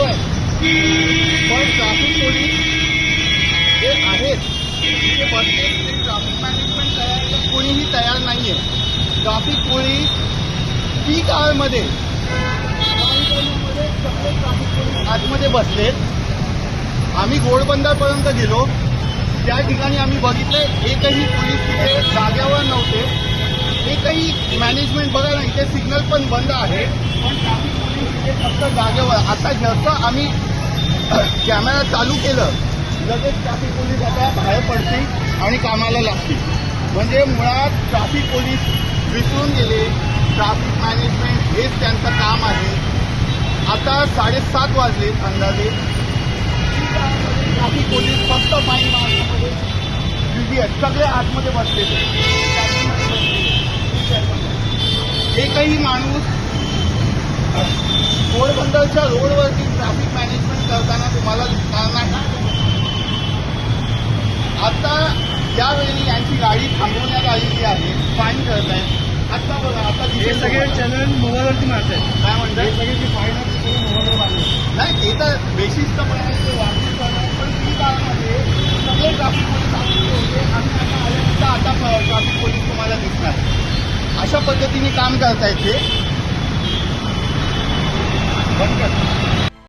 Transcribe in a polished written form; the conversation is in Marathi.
आहे, पण ट्रॅफिक पोलीस जे आहेत तिथे बसले ते ट्रॅफिक मॅनेजमेंट करायला कोणीही तयार नाही आहे. ट्रॅफिक पोलीस पीक आवरमध्ये सगळे ट्रॅफिक पोलीस आतमध्ये बसलेत. आम्ही घोडबंदरपर्यंत गेलो, त्या ठिकाणी आम्ही बघितलं एकही पोलीस तिथे जाग्यावर नव्हते. एकही मॅनेजमेंट बघा ना, इथे सिग्नल पण बंद आहे, पण ट्रॅफिक पोलीस तिथे फक्त जागेवर. आता जसं आम्ही कॅमेरा चालू केलं लगेच ट्रॅफिक पोलीस आता बाहेर पडतील आणि कामाला लागतील. म्हणजे मुळात ट्रॅफिक पोलीस विसरून गेले. ट्रॅफिक मॅनेजमेंट हेच त्यांचं काम आहे. आता 7:30 वाजले अंदाजे. ट्रॅफिक पोलीस फक्त फाईन मारण्यामध्ये बिझी आहेत. सगळे आतमध्ये बसलेले, एकही माणूस घोडबंदरच्या रोडवरती ट्रॅफिक मॅनेजमेंट करताना तुम्हाला दिसणार नाही. आता यावेळी यांची गाडी थांबवण्यात आलेली आहे, फाईन करत आहे. आता बघा, आता हे सगळे चलन मोबाईलवरती मारतात. काय म्हणतात, सगळ्याची फाईन मोबाईलवर मारली नाही ते तर बेशिस्तपणे ते वाहतूक करणार. पण ती काळामध्ये सगळे ट्रॅफिक पोलीस आलेले होते आणि आता आल्यानंतर आता ट्रॅफिक पोलीस तुम्हाला दिसणार. अशा पद्धतीने काम करतायत ते. बंद कर.